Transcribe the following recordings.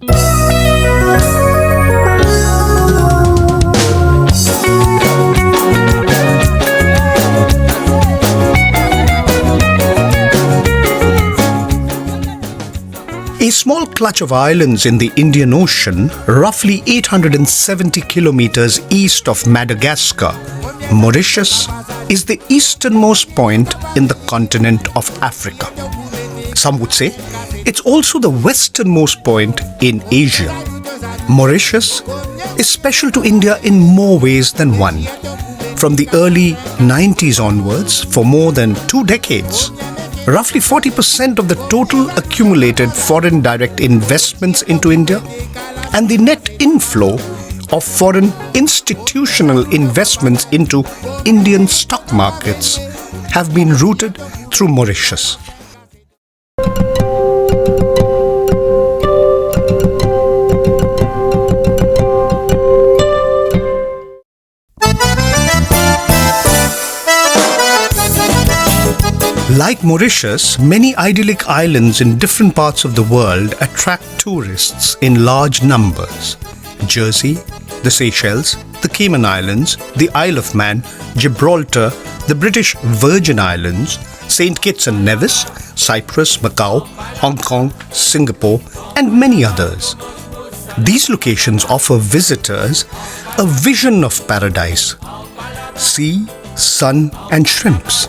A small clutch of islands in the Indian Ocean, roughly 870 kilometers east of Madagascar, Mauritius is the easternmost point in the continent of Africa. Some would say it's also the westernmost point in Asia. Mauritius is special to India in more ways than one. From the early 90s onwards, for more than 2 decades, roughly 40% of the total accumulated foreign direct investments into India and the net inflow of foreign institutional investments into Indian stock markets have been routed through Mauritius. Like Mauritius, many idyllic islands in different parts of the world attract tourists in large numbers. Jersey, the Seychelles, the Cayman Islands, the Isle of Man, Gibraltar, the British Virgin Islands, St. Kitts and Nevis, Cyprus, Macau, Hong Kong, Singapore, and many others. These locations offer visitors a vision of paradise: sea, sun, and shrimps.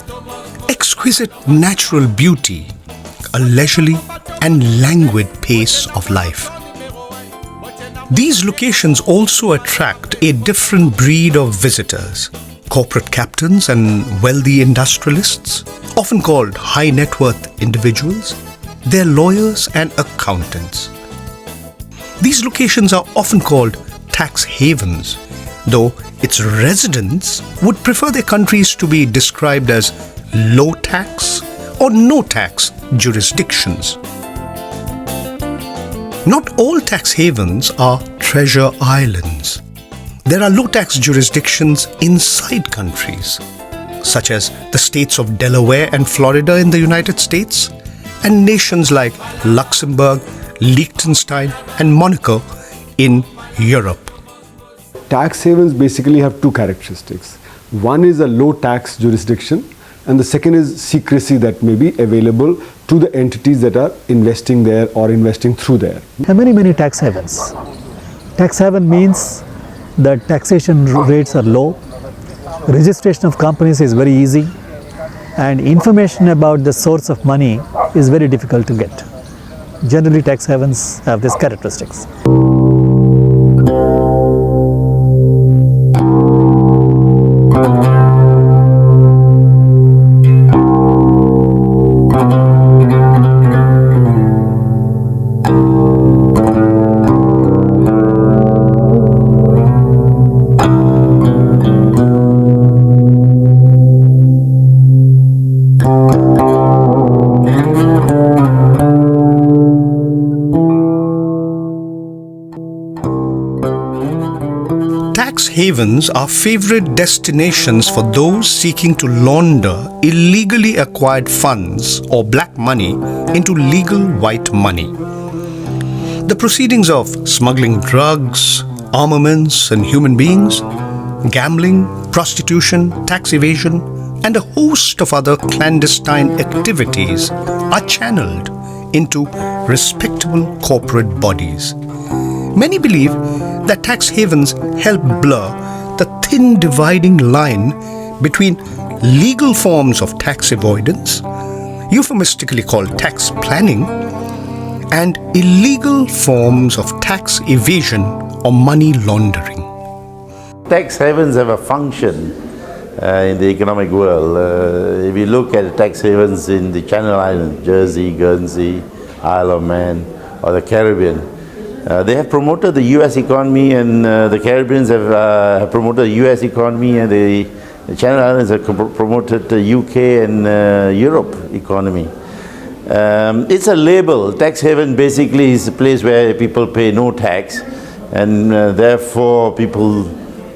Exquisite natural beauty, a leisurely and languid pace of life. These locations also attract a different breed of visitors: corporate captains and wealthy industrialists, often called high net worth individuals. They're lawyers and accountants. These locations are often called tax havens, though its residents would prefer their countries to be described as low tax or no tax jurisdictions. Not all tax havens are treasure islands. There are low tax jurisdictions inside countries, such as the states of Delaware and Florida in the United States, and nations like Luxembourg, Liechtenstein, and Monaco in Europe. Tax havens basically have 2 characteristics. One is a low tax jurisdiction, and the second is secrecy that may be available to the entities that are investing there or investing through there. There are many tax havens. Tax haven means that taxation rates are low, registration of companies is very easy, and information about the source of money is very difficult to get. Generally, tax havens have these characteristics. Havens are favorite destinations for those seeking to launder illegally acquired funds or black money into legal white money. The proceedings of smuggling drugs, armaments and human beings, gambling, prostitution, tax evasion, and a host of other clandestine activities are channeled into respectable corporate bodies. Many believe that tax havens help blur the thin dividing line between legal forms of tax avoidance, euphemistically called tax planning, and illegal forms of tax evasion or money laundering. Tax havens have a function in the economic world. If you look at tax havens in the Channel Islands, Jersey, Guernsey, Isle of Man, or the Caribbean, they have promoted the US economy, and the Caribbeans have promoted the US economy, and the Channel Islands have promoted the UK and Europe economy. It's a label. Tax haven basically is a place where people pay no tax, and therefore people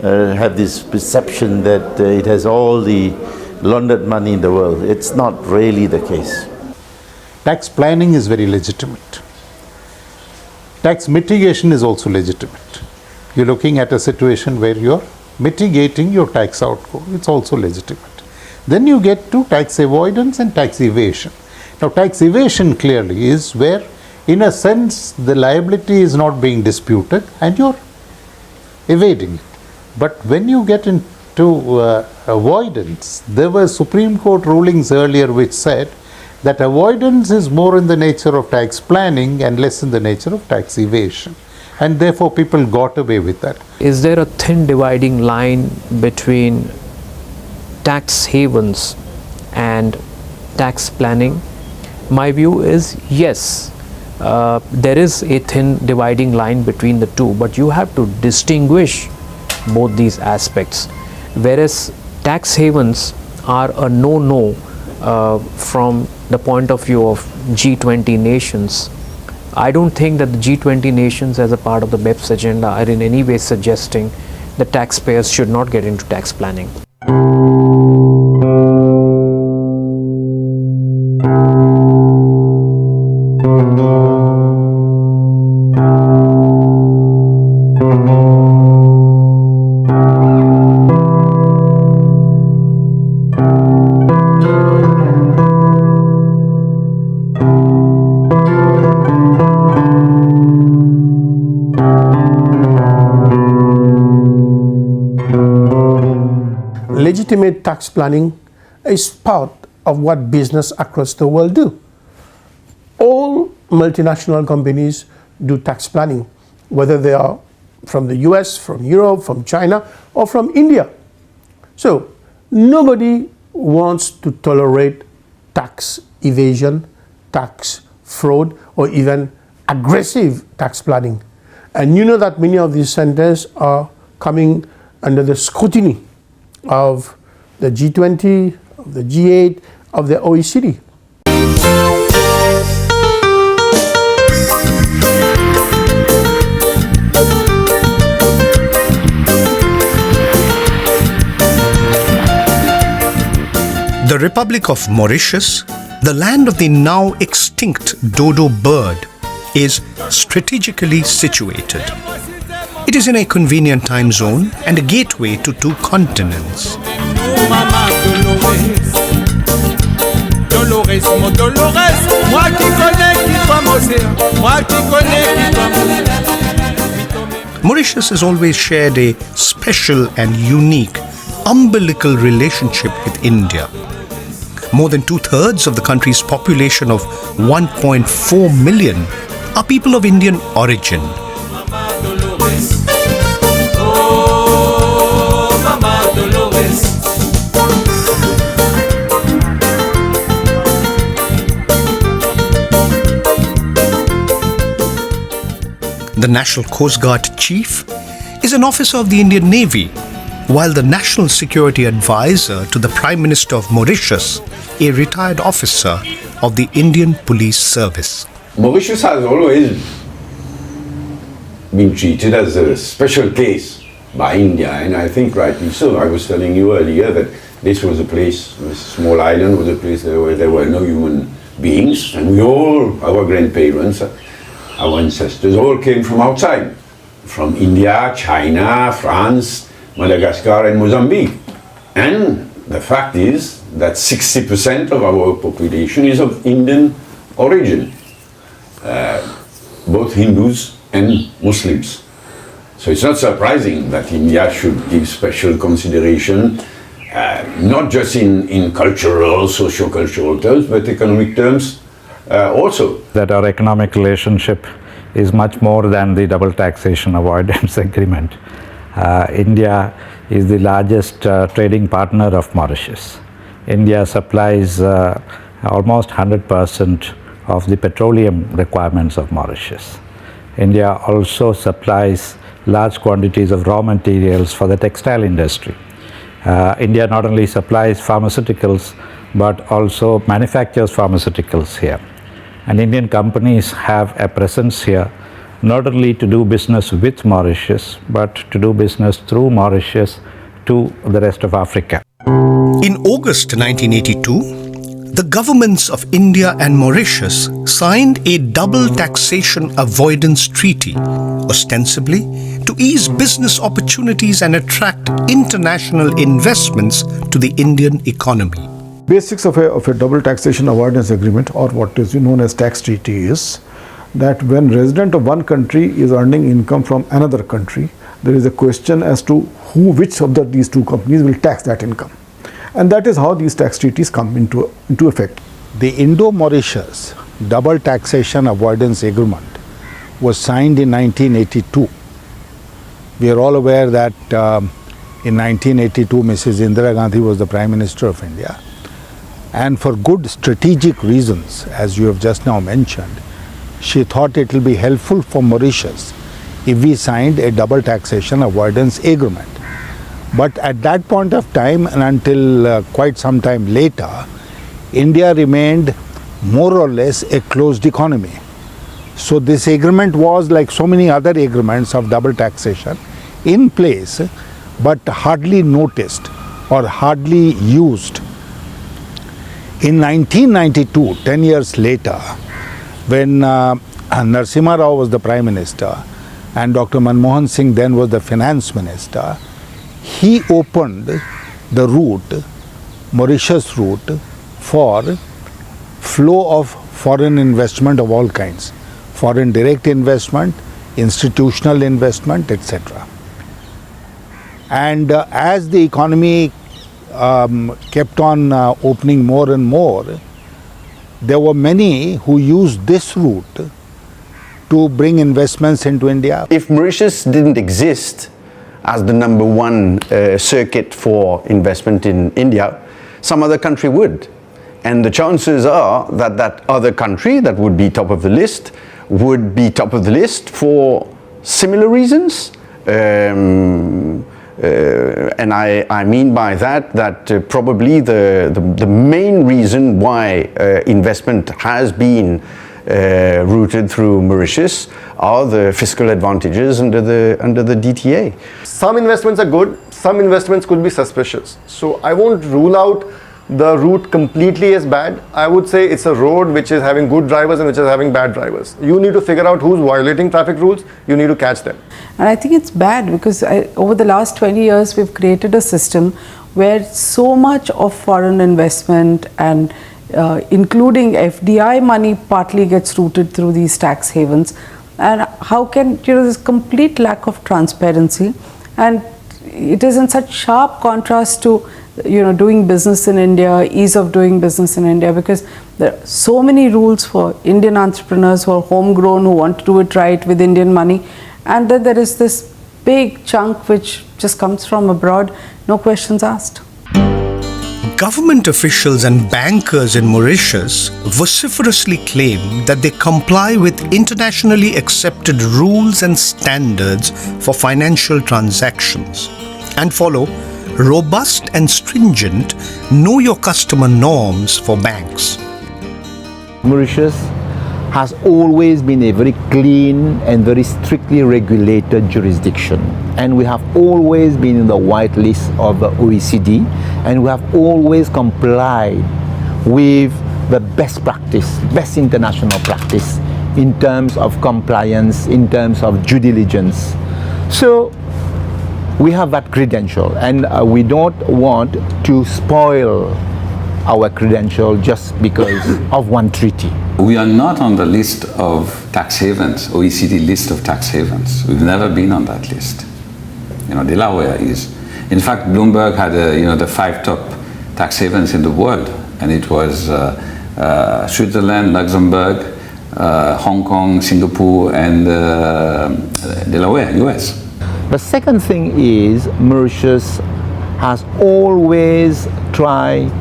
have this perception that it has all the laundered money in the world. It's not really the case. Tax planning is very legitimate. Tax mitigation is also legitimate. You're looking at a situation where you're mitigating your tax outgo. It's also legitimate. Then you get to tax avoidance and tax evasion. Now, tax evasion clearly is where, in a sense, the liability is not being disputed and you're evading it. But when you get into avoidance, there were Supreme Court rulings earlier which said that avoidance is more in the nature of tax planning and less in the nature of tax evasion. And therefore, people got away with that. Is there a thin dividing line between tax havens and tax planning? My view is yes, there is a thin dividing line between the two, but you have to distinguish both these aspects. Whereas tax havens are a no-no from the point of view of G20 nations. I don't think that the G20 nations as a part of the BEPS agenda are in any way suggesting that taxpayers should not get into tax planning. Legitimate tax planning is part of what business across the world do. All multinational companies do tax planning, whether they are from the US, from Europe, from China, or from India. So nobody wants to tolerate tax evasion, tax fraud, or even aggressive tax planning. And you know that many of these centers are coming under the scrutiny of the G20, of the G8, of the OECD. The Republic of Mauritius, the land of the now extinct dodo bird, is strategically situated. It is in a convenient time zone and a gateway to two continents. Mauritius has always shared a special and unique umbilical relationship with India. More than 2/3 of the country's population of 1.4 million are people of Indian origin. The National Coast Guard Chief is an officer of the Indian Navy, while the National Security Advisor to the Prime Minister of Mauritius, a retired officer of the Indian Police Service. Mauritius has always been treated as a special case by India, and I think rightly so. I was telling you earlier that this was a place, this small island was a place where there were no human beings, and we all, our grandparents, our ancestors, all came from outside, from India, China, France, Madagascar and Mozambique. And the fact is that 60% of our population is of Indian origin, both Hindus and Muslims. So it's not surprising that India should give special consideration, not just in cultural, socio-cultural terms, but economic terms also. That our economic relationship is much more than the double taxation avoidance agreement. India is the largest trading partner of Mauritius. India supplies almost 100% of the petroleum requirements of Mauritius. India also supplies large quantities of raw materials for the textile industry. India not only supplies pharmaceuticals but also manufactures pharmaceuticals here. And Indian companies have a presence here not only to do business with Mauritius, but to do business through Mauritius to the rest of Africa. In August 1982, the governments of India and Mauritius signed a double taxation avoidance treaty, ostensibly to ease business opportunities and attract international investments to the Indian economy. Basics of a double taxation avoidance agreement, or what is known as tax treaty, is that when resident of one country is earning income from another country, there is a question as to which of these two companies will tax that income. And that is how these tax treaties come into effect. The Indo-Mauritius double taxation avoidance agreement was signed in 1982. We are all aware that in 1982 Mrs. Indira Gandhi was the Prime Minister of India, and for good strategic reasons, as you have just now mentioned, she thought it will be helpful for Mauritius if we signed a double taxation avoidance agreement. But at that point of time and until quite some time later, India remained more or less a closed economy. So this agreement was, like so many other agreements of double taxation, in place but hardly noticed or hardly used. In 1992, 10 years later, when Narasimha Rao was the Prime Minister and Dr. Manmohan Singh then was the Finance Minister, he opened the route, Mauritius route, for flow of foreign investment of all kinds, foreign direct investment, institutional investment, etc. And as the economy kept on opening more and more, there were many who used this route to bring investments into India. If Mauritius didn't exist as the number one circuit for investment in India, some other country would. And the chances are that that other country that would be top of the list would be top of the list for similar reasons. And I mean by that probably the main reason why investment has been routed through Mauritius are the fiscal advantages under the DTA. Some investments are good, some investments could be suspicious. So I won't rule out the route completely as bad. I would say it's a road which is having good drivers and which is having bad drivers. You need to figure out who's violating traffic rules, you need to catch them. And I think it's bad because over the last 20 years we've created a system where so much of foreign investment and including FDI money partly gets routed through these tax havens. And how can, there's complete lack of transparency, and it is in such sharp contrast to doing business in India, ease of doing business in India, because there are so many rules for Indian entrepreneurs who are homegrown, who want to do it right with Indian money, and then there is this big chunk which just comes from abroad, no questions asked. Government officials and bankers in Mauritius vociferously claim that they comply with internationally accepted rules and standards for financial transactions and follow robust and stringent know your customer norms for banks. Mauritius has always been a very clean and very strictly regulated jurisdiction, and we have always been in the white list of the OECD, and we have always complied with the best practice, best international practice in terms of compliance, in terms of due diligence. So we have that credential, and we don't want to spoil our credential just because of one treaty. We are not on the list of tax havens, OECD list of tax havens. We've never been on that list. Delaware is. In fact, Bloomberg had the 5 top tax havens in the world, and it was Switzerland, Luxembourg, Hong Kong, Singapore, and Delaware, US. The second thing is Mauritius has always tried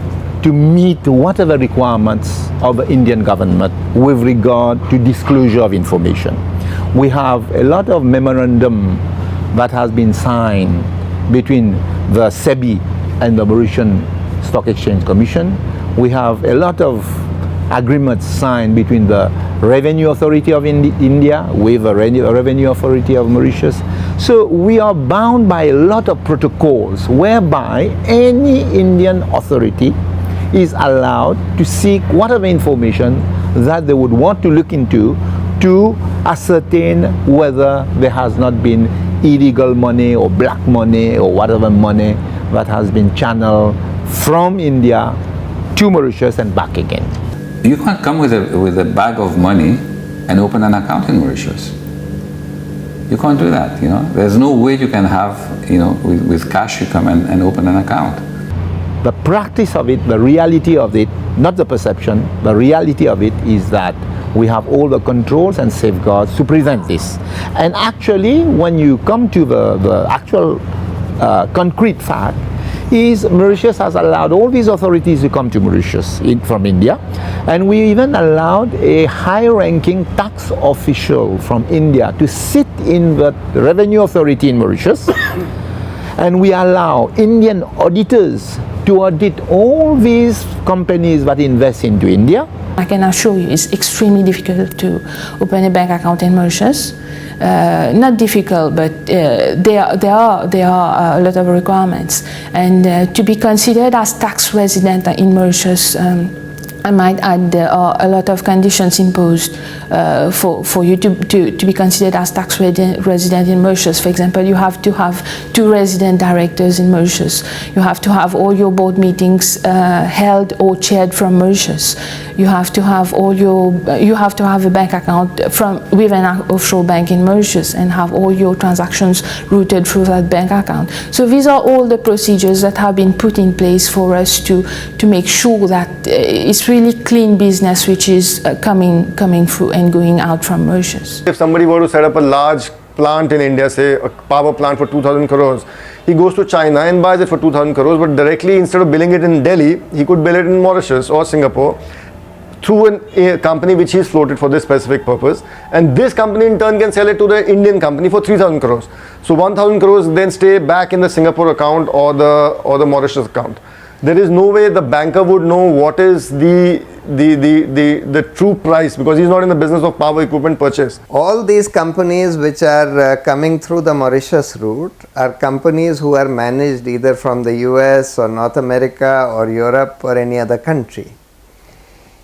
to meet whatever requirements of the Indian government with regard to disclosure of information. We have a lot of memorandum that has been signed between the SEBI and the Mauritian Stock Exchange Commission. We have a lot of agreements signed between the Revenue Authority of India with the Revenue Authority of Mauritius. So we are bound by a lot of protocols whereby any Indian authority is allowed to seek whatever information that they would want to look into to ascertain whether there has not been illegal money or black money or whatever money that has been channeled from India to Mauritius and back again. You can't come with a bag of money and open an account in Mauritius. You can't do that, you know. There's no way you can have, you know, with cash you come and open an account. The practice of it, the reality of it, not the perception, the reality of it is that we have all the controls and safeguards to prevent this. And actually, when you come to the actual concrete fact, is Mauritius has allowed all these authorities to come to Mauritius from India, and we even allowed a high-ranking tax official from India to sit in the revenue authority in Mauritius, and we allow Indian auditors to audit all these companies that invest into India. I can assure you it's extremely difficult to open a bank account in Mauritius. Not difficult, but there are a lot of requirements. And to be considered as tax resident in Mauritius, I might add there are a lot of conditions imposed for you to be considered as tax resident in Mauritius. For example, you have to have 2 resident directors in Mauritius. You have to have all your board meetings held or chaired from Mauritius. You have to have you have to have a bank account with an offshore bank in Mauritius and have all your transactions routed through that bank account. So these are all the procedures that have been put in place for us to make sure that it's really clean business which is coming through and going out from Mauritius. If somebody were to set up a large plant in India, say a power plant for 2,000 crores, he goes to China and buys it for 2,000 crores, but directly instead of billing it in Delhi, he could bill it in Mauritius or Singapore through a company which he's floated for this specific purpose, and this company in turn can sell it to the Indian company for 3,000 crores. So 1,000 crores then stay back in the Singapore account or the Mauritius account. There is no way the banker would know what is the true price, because he's not in the business of power equipment purchase. All these companies which are coming through the Mauritius route are companies who are managed either from the US or North America or Europe or any other country.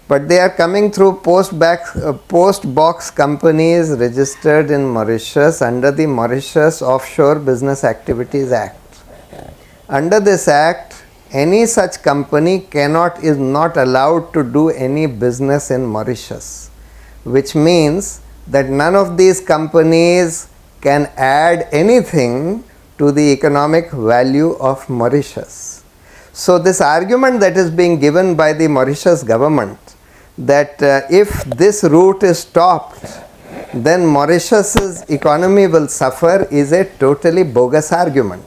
But they are coming through post box companies registered in Mauritius under the Mauritius Offshore Business Activities Act. Under this act, any such company is not allowed to do any business in Mauritius, which means that none of these companies can add anything to the economic value of Mauritius. So this argument that is being given by the Mauritius government that if this route is stopped, then Mauritius's economy will suffer is a totally bogus argument.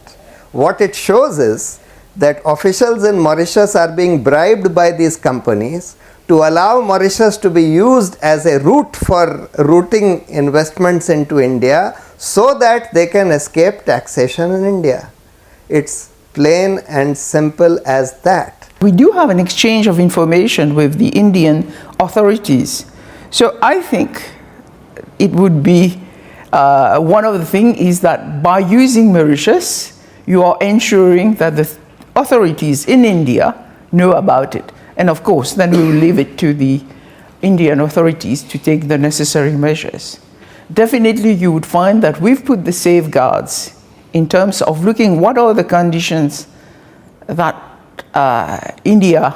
What it shows is that officials in Mauritius are being bribed by these companies to allow Mauritius to be used as a route for routing investments into India so that they can escape taxation in India. It's plain and simple as that. We do have an exchange of information with the Indian authorities. So I think it would be one of the things is that by using Mauritius, you are ensuring that the authorities in India know about it. And of course, then we will leave it to the Indian authorities to take the necessary measures. Definitely, you would find that we've put the safeguards in terms of looking what are the conditions that India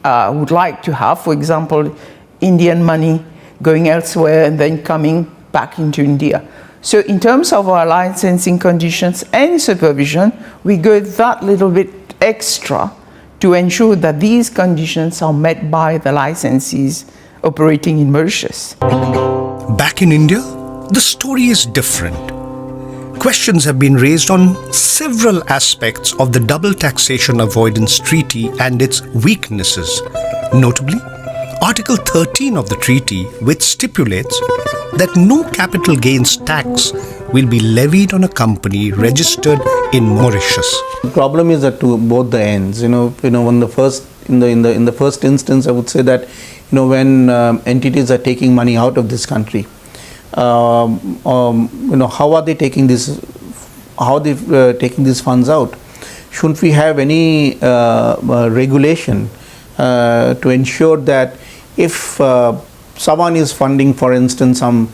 would like to have. For example, Indian money going elsewhere and then coming back into India. So in terms of our licensing conditions and supervision, we go that little bit extra to ensure that these conditions are met by the licensees operating in Mauritius. Back in India, the story is different. Questions have been raised on several aspects of the Double Taxation Avoidance Treaty and its weaknesses, notably Article 13 of the treaty, which stipulates that no capital gains tax will be levied on a company registered in Mauritius. The problem is that to both the ends. In the first instance, I would say that when entities are taking money out of this country, how are they taking this? How are they taking these funds out? Shouldn't we have any regulation to ensure that if someone is funding, for instance, some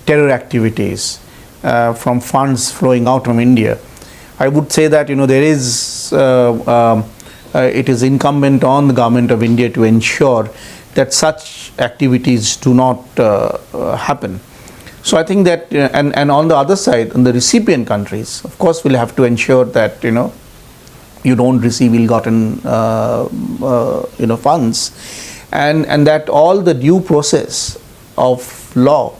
terror activities from funds flowing out from India, I would say that there is it is incumbent on the government of India to ensure that such activities do not happen. So I think that, and on the other side, on the recipient countries, of course, we'll have to ensure that you don't receive ill-gotten funds, and that all the due process of law,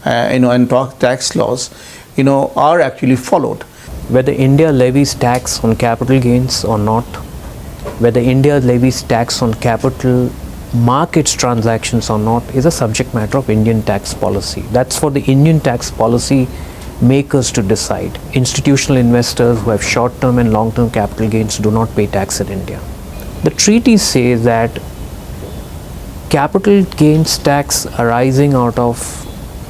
and tax laws, are actually followed. Whether India levies tax on capital gains or not, whether India levies tax on capital markets transactions or not, is a subject matter of Indian tax policy. That's for the Indian tax policy makers to decide. Institutional investors who have short-term and long-term capital gains do not pay tax in India. The treaty says that capital gains tax arising out of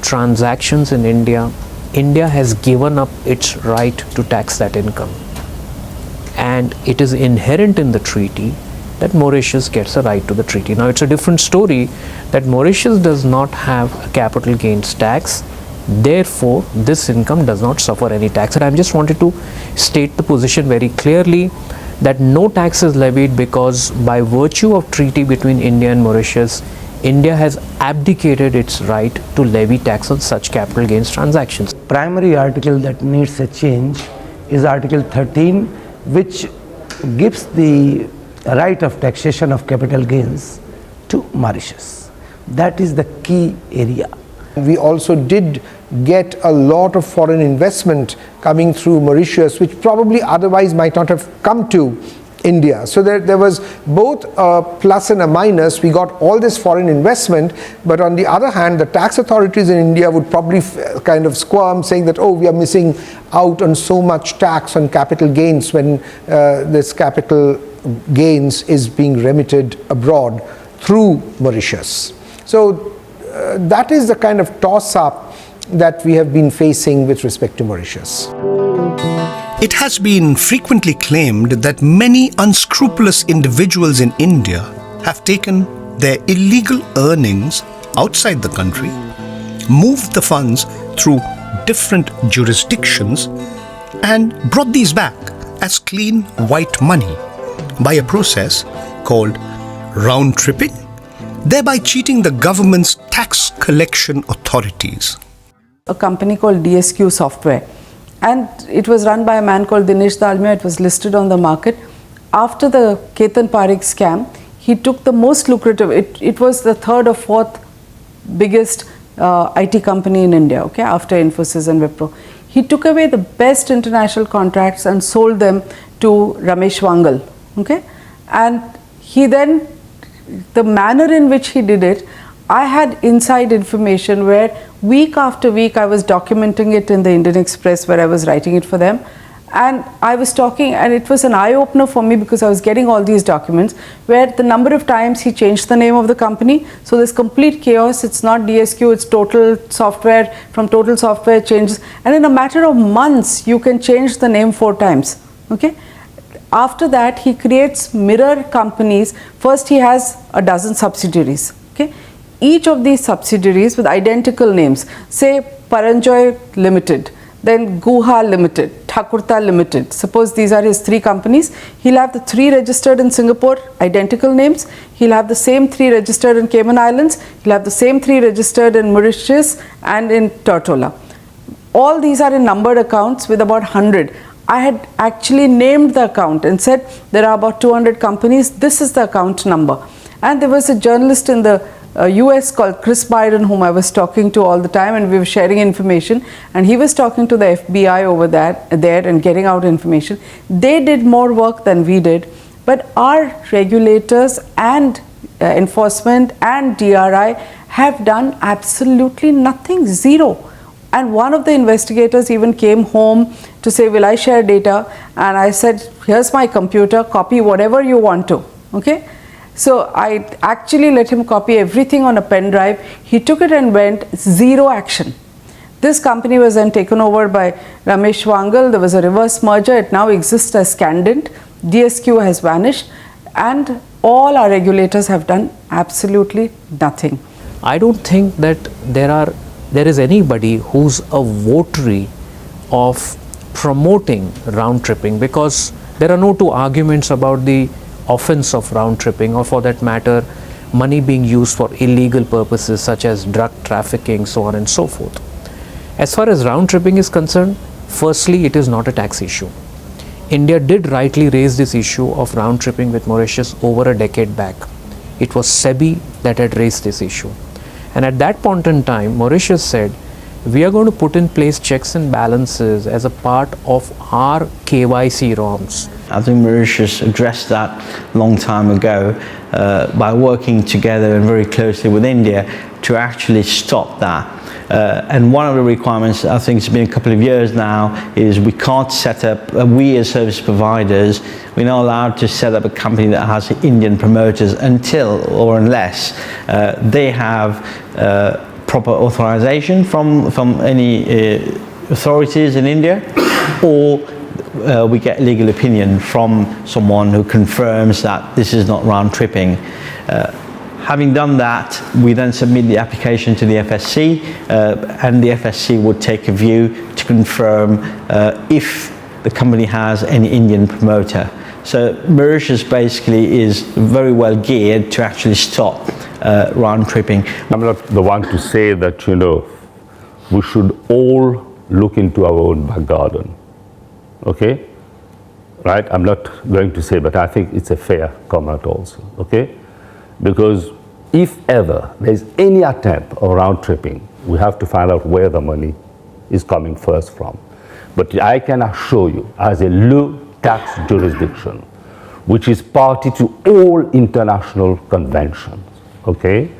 transactions in India, India has given up its right to tax that income. And it is inherent in the treaty that Mauritius gets a right to the treaty. Now it's a different story that Mauritius does not have a capital gains tax, therefore this income does not suffer any tax. And I just wanted to state the position very clearly that no tax is levied because by virtue of treaty between India and Mauritius, India has abdicated its right to levy tax on such capital gains transactions. Primary article that needs a change is Article 13, which gives the right of taxation of capital gains to Mauritius. That is the key area. We also did get a lot of foreign investment coming through Mauritius, which probably otherwise might not have come to India. So there was both a plus and a minus. We got all this foreign investment, but on the other hand, the tax authorities in India would probably kind of squirm, saying that, oh, we are missing out on so much tax on capital gains when this capital gains is being remitted abroad through Mauritius. So that is the kind of toss-up that we have been facing with respect to Mauritius. It has been frequently claimed that many unscrupulous individuals in India have taken their illegal earnings outside the country, moved the funds through different jurisdictions, and brought these back as clean white money by a process called round-tripping, thereby cheating the government's tax collection authorities. A company called DSQ Software, and it was run by a man called Dinesh Dalmia. It was listed on the market. After the Ketan Parekh scam, he took the most lucrative, it was the third or fourth biggest IT company in India, okay, after Infosys and Wipro. He took away the best international contracts and sold them to Ramesh Wangal, okay, and he then, the manner in which he did it, I had inside information where week after week I was documenting it in the Indian Express where I was writing it for them, and I was talking, and it was an eye-opener for me because I was getting all these documents where the number of times he changed the name of the company. So there's complete chaos. It's not DSQ, it's Total Software. From Total Software changes, and in a matter of months you can change the name 4 times, okay. After that, he creates mirror companies. First he has a dozen subsidiaries, okay. Each of these subsidiaries with identical names, say Paranjoy Limited, then Guha Limited, Thakurta Limited. Suppose these are his 3 companies. He'll have the 3 registered in Singapore, identical names. He'll have the same 3 registered in Cayman Islands. He'll have the same 3 registered in Mauritius and in Tortola. All these are in numbered accounts with about 100. I had actually named the account and said there are about 200 companies. This is the account number. And there was a journalist in the US called Chris Byron, whom I was talking to all the time, and we were sharing information, and he was talking to the FBI over there and getting out information. They did more work than we did, but our regulators and enforcement and DRI have done absolutely nothing, zero. And one of the investigators even came home to say, will I share data? And I said, here's my computer, copy whatever you want to, okay? So I actually let him copy everything on a pen drive. He took it and went, zero action. This company was then taken over by Ramesh Wangal. There was a reverse merger. It now exists as Scandent. DSQ has vanished. and all our regulators have done absolutely nothing. I don't think that there is anybody who's a votary of promoting round tripping, because there are no two arguments about the offense of round tripping, or for that matter money being used for illegal purposes such as drug trafficking, so on and so forth. As far as round tripping is concerned, firstly, it is not a tax issue. India did rightly raise this issue of round tripping with Mauritius over a decade back. It was SEBI that had raised this issue, and at that point in time Mauritius said, we are going to put in place checks and balances as a part of our KYC norms. I think Mauritius addressed that a long time ago by working together and very closely with India to actually stop that. And one of the requirements, I think it's been a couple of years now, is we can't set up, we as service providers, we're not allowed to set up a company that has Indian promoters until or unless they have proper authorization from any authorities in India, or we get legal opinion from someone who confirms that this is not round tripping. Having done that, we then submit the application to the FSC, and the FSC would take a view to confirm if the company has any Indian promoter. So Mauritius basically is very well geared to actually stop round tripping. I'm not the one to say that, we should all look into our own back garden. Okay? Right? I'm not going to say, but I think it's a fair comment also. Okay? Because if ever there's any attempt of round tripping, we have to find out where the money is coming first from. But I can assure you, as a low tax jurisdiction, which is party to all international conventions, okay,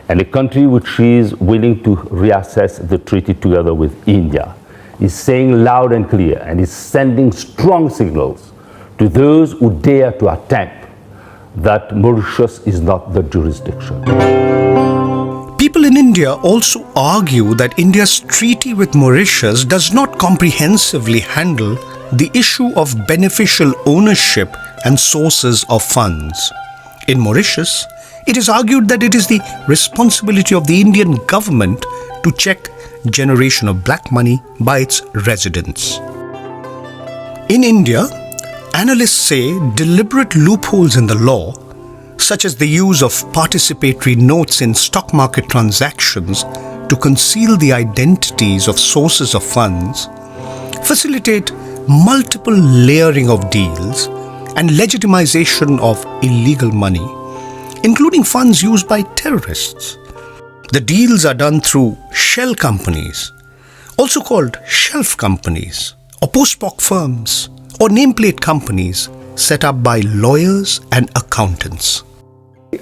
and a country which is willing to reassess the treaty together with India, is saying loud and clear and is sending strong signals to those who dare to attempt that Mauritius is not the jurisdiction. People in India also argue that India's treaty with Mauritius does not comprehensively handle the issue of beneficial ownership and sources of funds. In Mauritius, it is argued that it is the responsibility of the Indian government to check generation of black money by its residents. In India, analysts say deliberate loopholes in the law, such as the use of participatory notes in stock market transactions to conceal the identities of sources of funds, facilitate multiple layering of deals and legitimization of illegal money, including funds used by terrorists. The deals are done through shell companies, also called shelf companies, or post hoc firms, or nameplate companies set up by lawyers and accountants.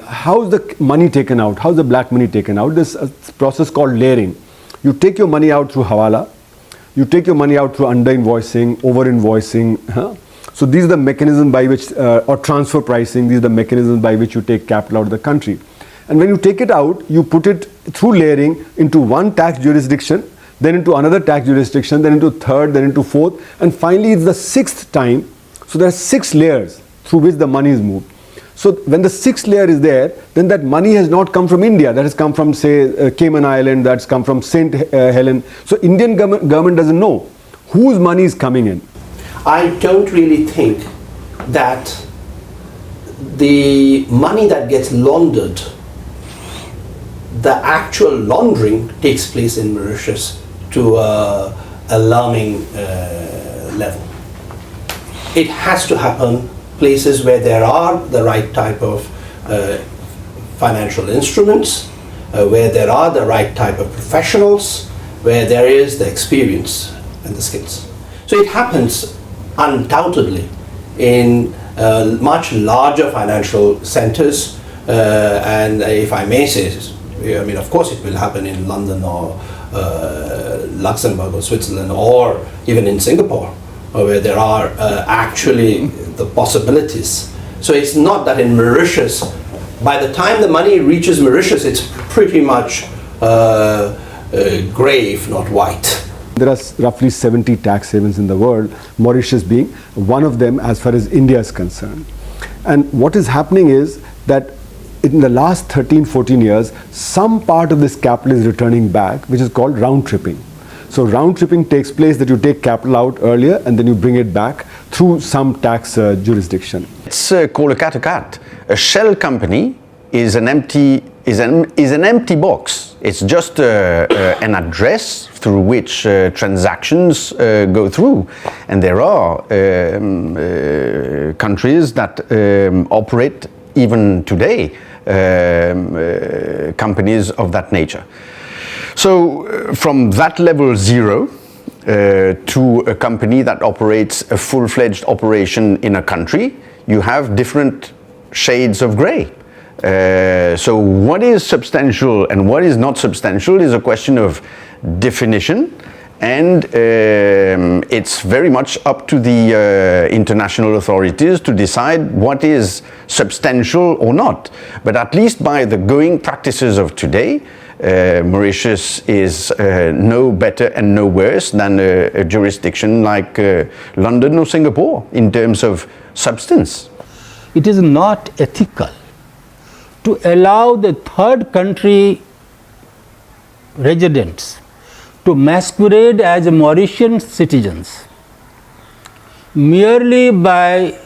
How's the money taken out? How's the black money taken out? This process called layering. You take your money out through hawala, you take your money out through under-invoicing, over-invoicing. So these are the mechanisms by which, or transfer pricing, these are the mechanisms by which you take capital out of the country. And when you take it out, you put it through layering into one tax jurisdiction, then into another tax jurisdiction, then into third, then into fourth, and finally it's the sixth time. So there are 6 layers through which the money is moved. So when the 6th layer is there, then that money has not come from India. That has come from, say, Cayman Island, that's come from St. Helens. So Indian government doesn't know whose money is coming in. I don't really think that the money that gets laundered, the actual laundering takes place in Mauritius to an alarming level. It has to happen places where there are the right type of financial instruments, where there are the right type of professionals, where there is the experience and the skills. So it happens undoubtedly in much larger financial centers, and if I may say, I mean, of course it will happen in London or Luxembourg or Switzerland or even in Singapore, where there are actually the possibilities. So it's not that in Mauritius, by the time the money reaches Mauritius, it's pretty much grey, if not white. There are roughly 70 tax havens in the world, Mauritius being one of them as far as India is concerned. And what is happening is that in the last 13-14 years, some part of this capital is returning back, which is called round tripping. So round tripping takes place that you take capital out earlier and then you bring it back through some tax jurisdiction. Let's call a cat a cat. A shell company is an empty box. It's just an address through which transactions go through, and there are countries that operate even today companies of that nature. So from that level 0 to a company that operates a full-fledged operation in a country, you have different shades of grey. So what is substantial and what is not substantial is a question of definition, and it's very much up to the international authorities to decide what is substantial or not. But at least by the going practices of today, Mauritius is no better and no worse than a jurisdiction like London or Singapore in terms of substance. It is not ethical to allow the third country residents to masquerade as Mauritian citizens merely by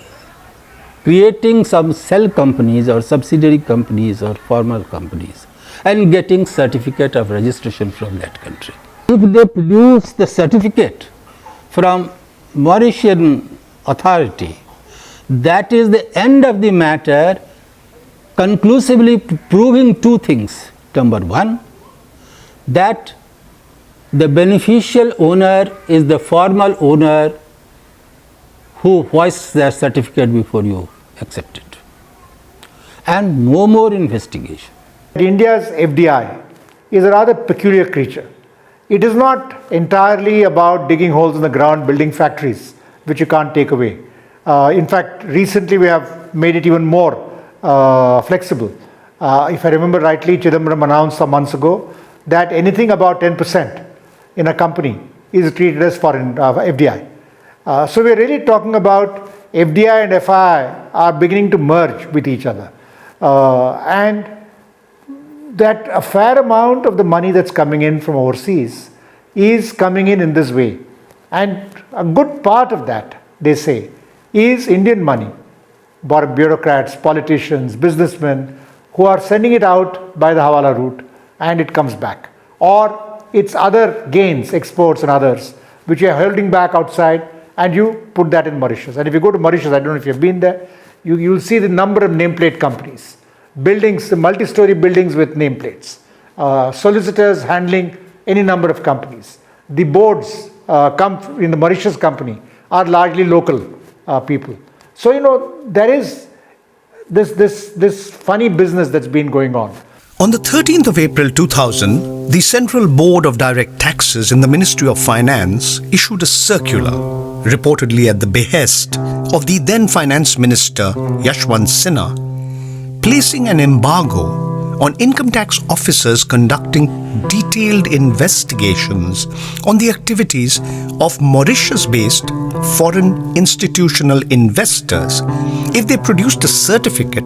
creating some cell companies or subsidiary companies or formal companies and getting certificate of registration from that country. If they produce the certificate from Mauritian authority, that is the end of the matter, conclusively proving two things. Number one, that the beneficial owner is the formal owner who hoists their certificate before you accept it, and no more investigation. India's FDI is a rather peculiar creature. It is not entirely about digging holes in the ground, building factories, which you can't take away. In fact, recently we have made it even more flexible. If I remember rightly, Chidambaram announced some months ago that anything about 10% in a company is treated as foreign FDI. So we're really talking about FDI and FII are beginning to merge with each other. And that a fair amount of the money that's coming in from overseas is coming in this way. And a good part of that, they say, is Indian money. Bureaucrats, politicians, businessmen who are sending it out by the Hawala route and it comes back. Or it's other gains, exports and others, which you are holding back outside and you put that in Mauritius. And if you go to Mauritius, I don't know if you've been there, you'll see the number of nameplate companies, buildings, the multi-story buildings with nameplates, solicitors handling any number of companies. The boards come in the Mauritius company are largely local people. So, you know, there is this funny business that's been going on. On the 13th of April 2000, the Central Board of Direct Taxes in the Ministry of Finance issued a circular, reportedly at the behest of the then Finance Minister Yashwant Sinha, placing an embargo on income tax officers conducting detailed investigations on the activities of Mauritius-based foreign institutional investors if they produced a certificate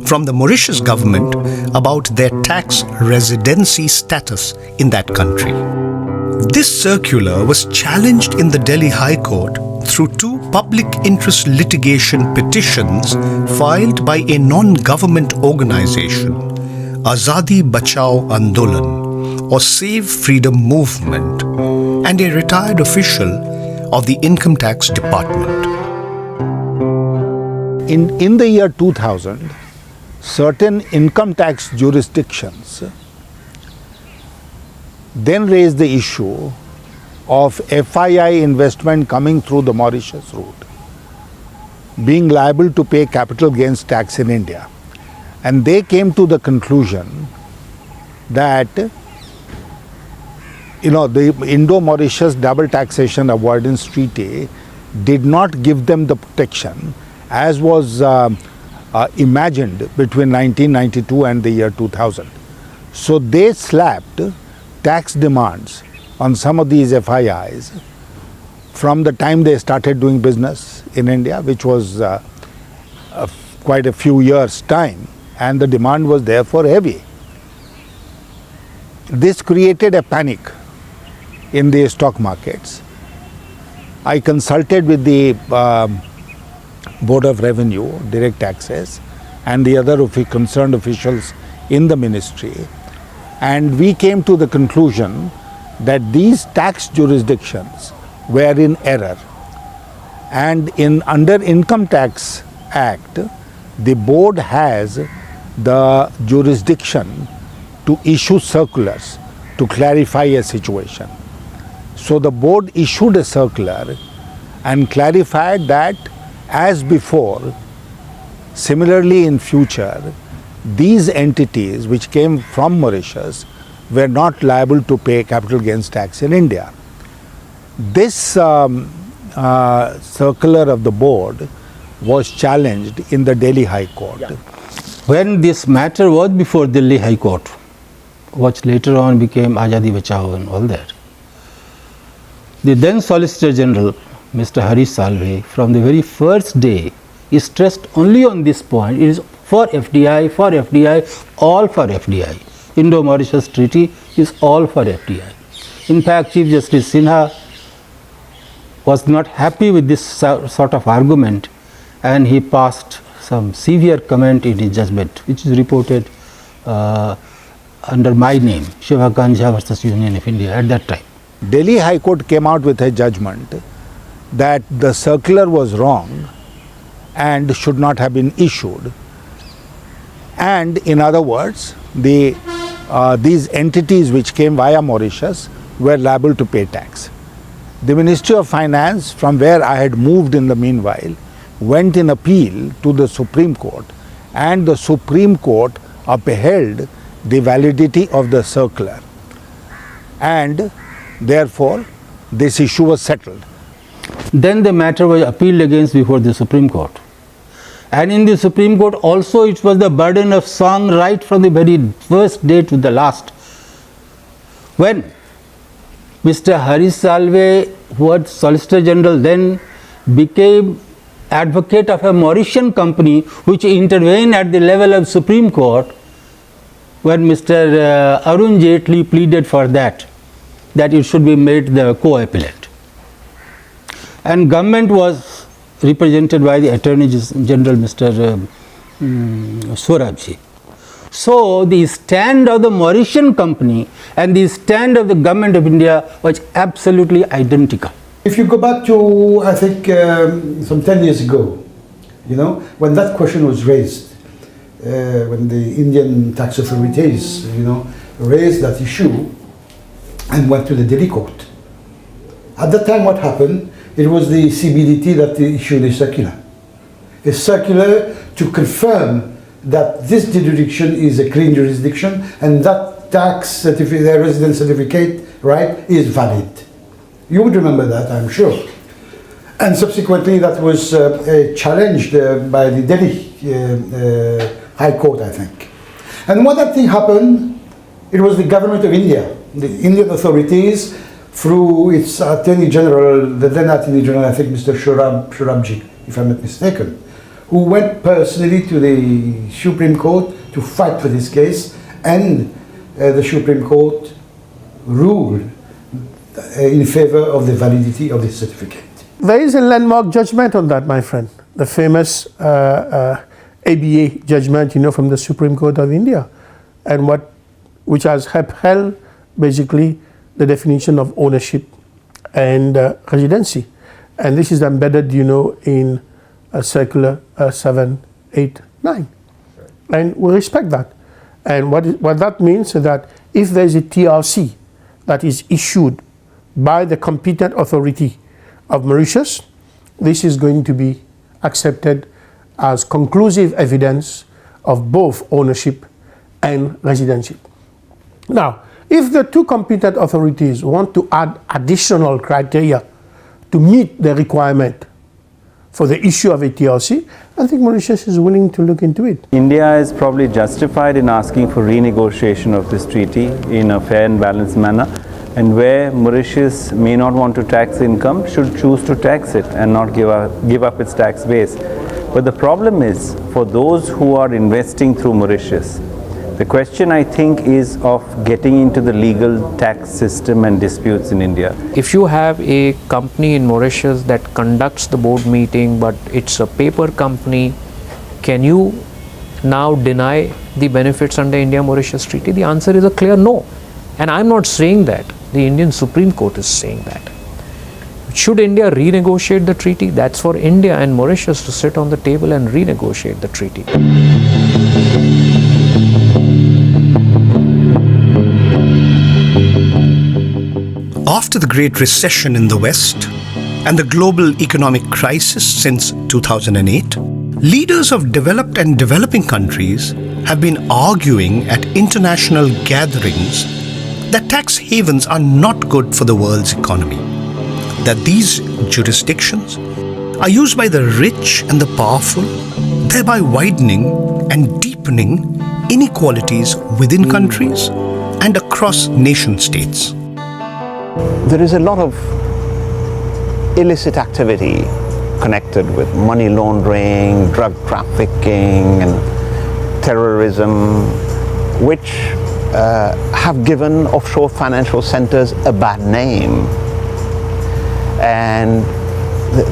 from the Mauritius government about their tax residency status in that country. This circular was challenged in the Delhi High Court through two public interest litigation petitions filed by a non-government organization, Azadi Bachao Andolan or Save Freedom Movement, and a retired official of the Income Tax Department. In the year 2000, certain income tax jurisdictions then raised the issue of FII investment coming through the Mauritius route, being liable to pay capital gains tax in India. And they came to the conclusion that, you know, the Indo-Mauritius Double Taxation Avoidance Treaty did not give them the protection as was imagined between 1992 and the year 2000. So they slapped tax demands on some of these FIIs from the time they started doing business in India, which was quite a few years' time, and the demand was therefore heavy. This created a panic in the stock markets. I consulted with the Board of Revenue, Direct Taxes, and the other concerned officials in the ministry, and we came to the conclusion that these tax jurisdictions were in error, and under Income Tax Act, the board has the jurisdiction to issue circulars to clarify a situation. So the board issued a circular and clarified that, as before, similarly in future, these entities which came from Mauritius were not liable to pay capital gains tax in India. This circular of the board was challenged in the Delhi High Court. When this matter was before Delhi High Court, which later on became Azadi Bachao and all that, the then Solicitor General, Mr. Harish Salve, from the very first day, he stressed only on this point: it is for FDI, all for FDI. Indo-Mauritius Treaty is all for FDI. In fact, Chief Justice Sinha was not happy with this sort of argument, and he passed some severe comment in his judgment, which is reported under my name, Shiva Ganja versus Union of India, at that time. Delhi High Court came out with a judgment that the circular was wrong and should not have been issued. And in other words, these entities which came via Mauritius were liable to pay tax. The Ministry of Finance, from where I had moved in the meanwhile, went in appeal to the Supreme Court, and the Supreme Court upheld the validity of the circular, and therefore this issue was settled. Then the matter was appealed against before the Supreme Court. And in the Supreme Court also it was the burden of song right from the very first day to the last. When Mr. Harish Salve, who was Solicitor General then, became advocate of a Mauritian company which intervened at the level of Supreme Court, when Mr. Arun Jaitley pleaded for that it should be made the co-appellant. And government was represented by the Attorney General, Mr. Swarabji. So the stand of the Mauritian company and the stand of the government of India was absolutely identical. If you go back to, I think, some 10 years ago, when that question was raised, when the Indian tax authorities, raised that issue and went to the Delhi court. At that time, what happened? It was the CBDT that issued a circular to confirm that this jurisdiction is a clean jurisdiction and that tax certificate, the residence certificate, right, is valid. You would remember that, I'm sure. And subsequently, that was challenged by the Delhi High Court, I think. And when that thing happened, it was the government of India, the Indian authorities, through its Attorney General, the then Attorney General, I think Mr. Swarabji, if I'm not mistaken, who went personally to the Supreme Court to fight for this case, and the Supreme Court ruled in favor of the validity of this certificate. There is a landmark judgment on that, my friend. The famous ABA judgment, from the Supreme Court of India, and which has upheld basically the definition of ownership and residency, and this is embedded, in Circular 789, and we respect that. And what that means is that if there is a TRC that is issued by the competent authority of Mauritius, this is going to be accepted as conclusive evidence of both ownership and residency. Now, if the two competent authorities want to add additional criteria to meet the requirement for the issue of a TRC, I think Mauritius is willing to look into it. India is probably justified in asking for renegotiation of this treaty in a fair and balanced manner, and where Mauritius may not want to tax income, should choose to tax it and not give up its tax base. But the problem is, for those who are investing through Mauritius, the question I think is of getting into the legal tax system and disputes in India. If you have a company in Mauritius that conducts the board meeting, but it's a paper company, can you now deny the benefits under India-Mauritius Treaty? The answer is a clear no. And I'm not saying that. The Indian Supreme Court is saying that. Should India renegotiate the treaty? That's for India and Mauritius to sit on the table and renegotiate the treaty. After the Great Recession in the West and the global economic crisis since 2008, leaders of developed and developing countries have been arguing at international gatherings that tax havens are not good for the world's economy, that these jurisdictions are used by the rich and the powerful, thereby widening and deepening inequalities within countries and across nation states. There is a lot of illicit activity connected with money laundering, drug trafficking, and terrorism, which have given offshore financial centers a bad name. And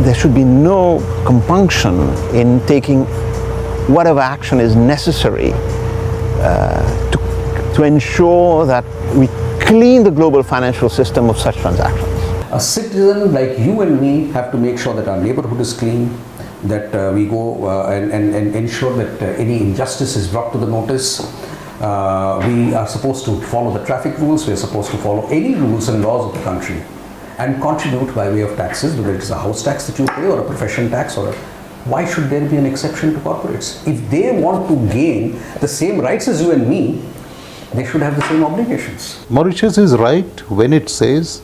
there should be no compunction in taking whatever action is necessary to ensure that we clean the global financial system of such transactions. A citizen like you and me have to make sure that our neighborhood is clean, that we go and ensure that any injustice is brought to the notice. We are supposed to follow the traffic rules, we are supposed to follow any rules and laws of the country and contribute by way of taxes, whether it's a house tax that you pay or a profession tax or why should there be an exception to corporates? If they want to gain the same rights as you and me, they should have the same obligations. Mauritius is right when it says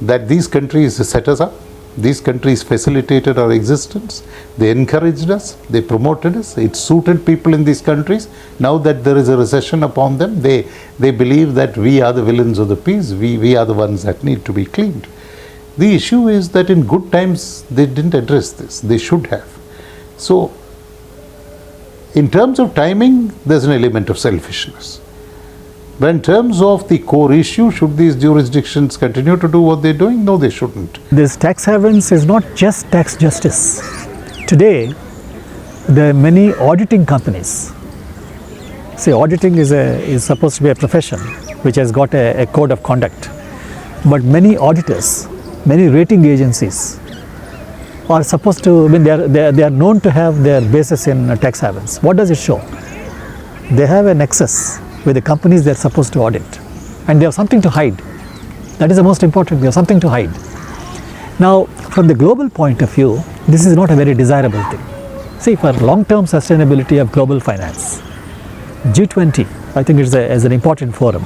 that these countries set us up, these countries facilitated our existence, they encouraged us, they promoted us, it suited people in these countries. Now that there is a recession upon them, they believe that we are the villains of the piece, we are the ones that need to be cleaned. The issue is that in good times they didn't address this, they should have. So, in terms of timing, there's an element of selfishness. But in terms of the core issue, should these jurisdictions continue to do what they're doing? No, they shouldn't. This tax havens is not just tax justice. Today, there are many auditing companies. See, auditing is supposed to be a profession which has got a code of conduct. But many auditors, many rating agencies are supposed to, I mean, they are known to have their basis in tax havens. What does it show? They have a nexus with the companies they're supposed to audit, and they have something to hide. That is the most important, they have something to hide. Now, from the global point of view, this is not a very desirable thing. See, for long-term sustainability of global finance, G20, I think is an important forum.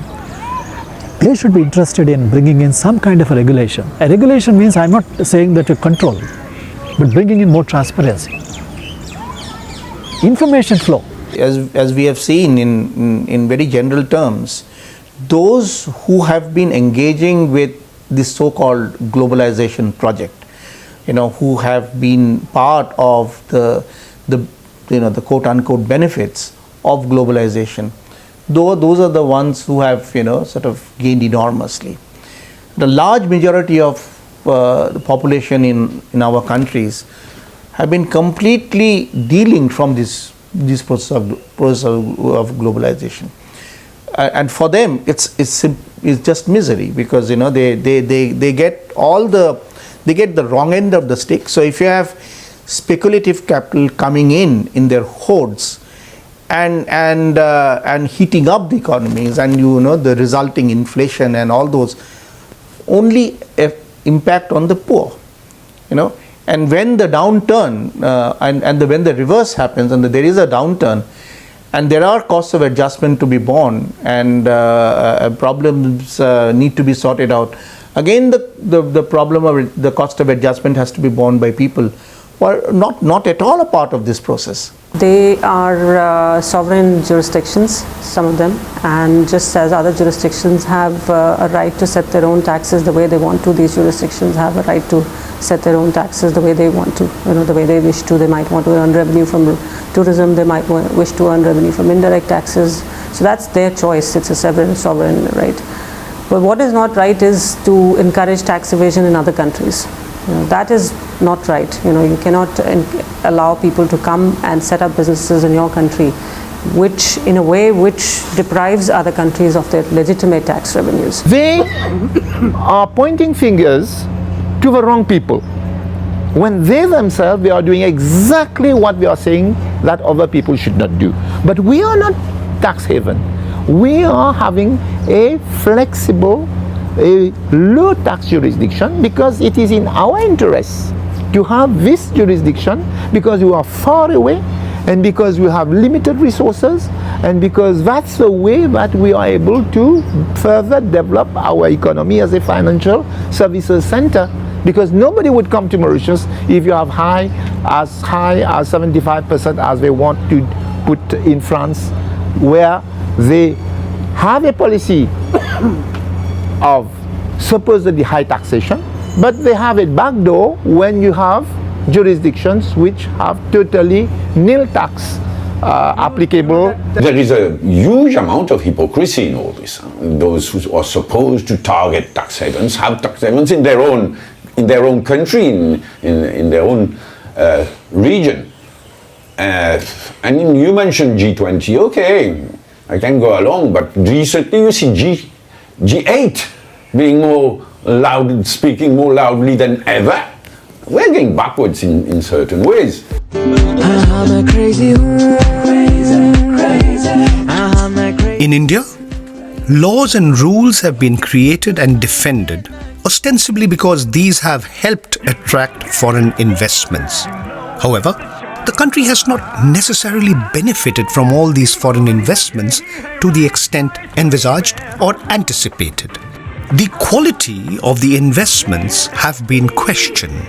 They should be interested in bringing in some kind of a regulation. A regulation means, I'm not saying that you control, but bringing in more transparency. Information flow. As we have seen in very general terms, those who have been engaging with this so-called globalization project, who have been part of the quote-unquote benefits of globalization, those are the ones who have sort of gained enormously. The large majority of the population in our countries have been completely dealing from this process of globalization, and for them it's just misery, because they get the wrong end of the stick. So if you have speculative capital coming in their hordes and heating up the economies, and the resulting inflation and all those only impact on the poor, And when the downturn when the reverse happens, and there is a downturn, and there are costs of adjustment to be borne, and problems need to be sorted out, again the problem of the cost of adjustment has to be borne by people who are not at all a part of this process. They are sovereign jurisdictions, some of them, and just as other jurisdictions have a right to set their own taxes the way they want to, these jurisdictions have a right to set their own taxes the way they want to, the way they wish to. They might want to earn revenue from tourism, they might wish to earn revenue from indirect taxes. So that's their choice, it's a sovereign right. But what is not right is to encourage tax evasion in other countries. That is not right. You cannot allow people to come and set up businesses in your country, which in a way which deprives other countries of their legitimate tax revenues. They are pointing fingers to the wrong people, when they themselves they are doing exactly what we are saying that other people should not do. But we are not tax haven. We are having a flexible, a low tax jurisdiction because it is in our interest to have this jurisdiction, because we are far away and because we have limited resources and because that's the way that we are able to further develop our economy as a financial services center. Because nobody would come to Mauritius if you have high as 75% as they want to put in France, where they have a policy of supposedly high taxation, but they have a backdoor when you have jurisdictions which have totally nil tax applicable. There is a huge amount of hypocrisy in all this. Those who are supposed to target tax havens have tax havens in their own country, in their own region. And you mentioned G20, okay, I can go along, but recently you see G8 being speaking more loudly than ever. We're going backwards in certain ways. In India, laws and rules have been created and defended, ostensibly because these have helped attract foreign investments. However, the country has not necessarily benefited from all these foreign investments to the extent envisaged or anticipated. The quality of the investments have been questioned.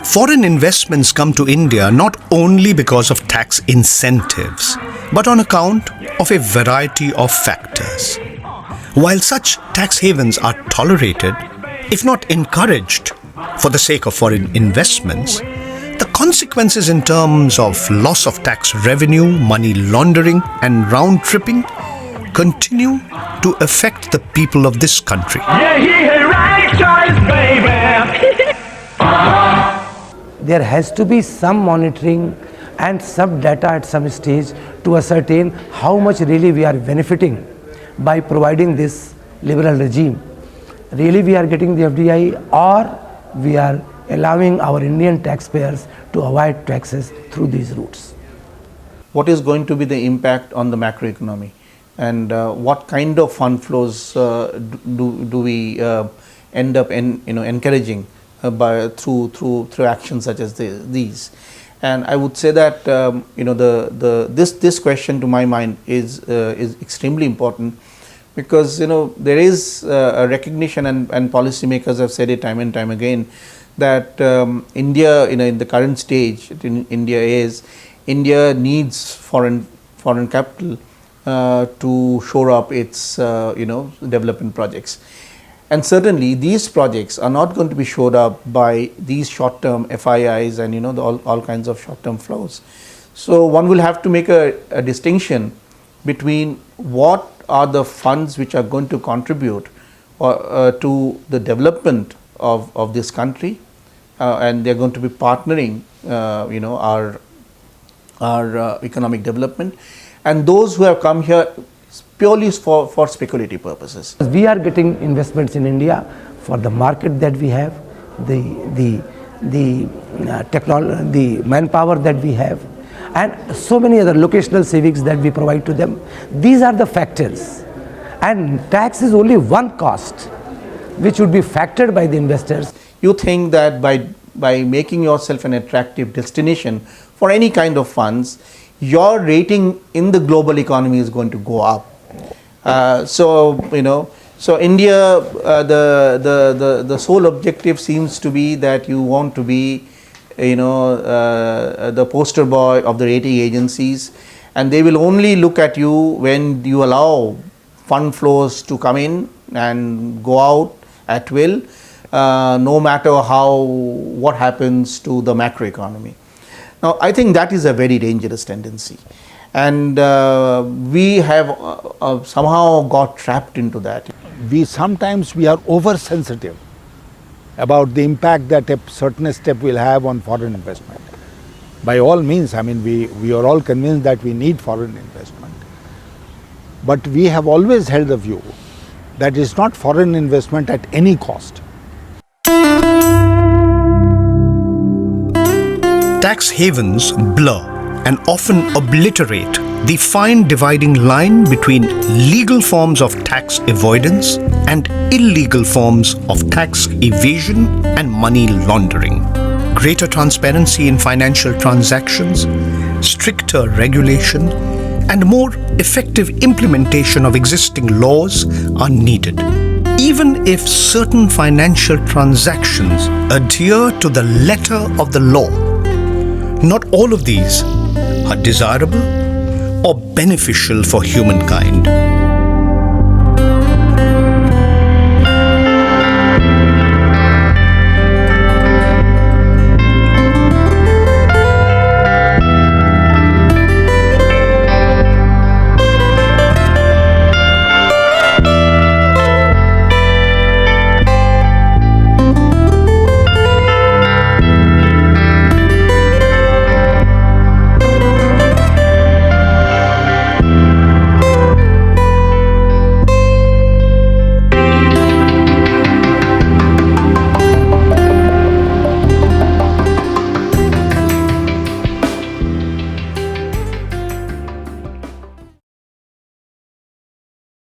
Foreign investments come to India not only because of tax incentives, but on account of a variety of factors. While such tax havens are tolerated, if not encouraged, for the sake of foreign investments, the consequences in terms of loss of tax revenue, money laundering, and round-tripping continue to affect the people of this country. There has to be some monitoring and some data at some stage to ascertain how much really we are benefiting by providing this liberal regime. Really we are getting the FDI, or we are allowing our Indian taxpayers to avoid taxes through these routes. What is going to be the impact on the macroeconomy, and what kind of fund flows do we end up encouraging through actions such as these? And I would say that this question to my mind is extremely important, because there is a recognition, and policymakers have said it time and time again, that India, in the current stage India needs foreign capital to shore up its development projects. And certainly these projects are not going to be shored up by these short-term FIIs and all kinds of short-term flows. So one will have to make a distinction between what are the funds which are going to contribute to the development of this country, and they are going to be partnering our economic development, and those who have come here purely for speculative purposes. We are getting investments in India for the market that we have, the technology, the manpower that we have, and so many other locational savings that we provide to them. These are the factors, and tax is only one cost which would be factored by the investors. You think that by making yourself an attractive destination for any kind of funds, your rating in the global economy is going to go up. So India, the sole objective seems to be that you want to be the poster boy of the rating agencies, and they will only look at you when you allow fund flows to come in and go out at will, no matter what happens to the macroeconomy. Now, I think that is a very dangerous tendency, and we have somehow got trapped into that. Sometimes we are oversensitive about the impact that a certain step will have on foreign investment. By all means, I mean, we are all convinced that we need foreign investment. But we have always held the view that it's not foreign investment at any cost. Tax havens blur and often obliterate the fine dividing line between legal forms of tax avoidance and illegal forms of tax evasion and money laundering. Greater transparency in financial transactions, stricter regulation, and more effective implementation of existing laws are needed. Even if certain financial transactions adhere to the letter of the law, not all of these are desirable or beneficial for humankind.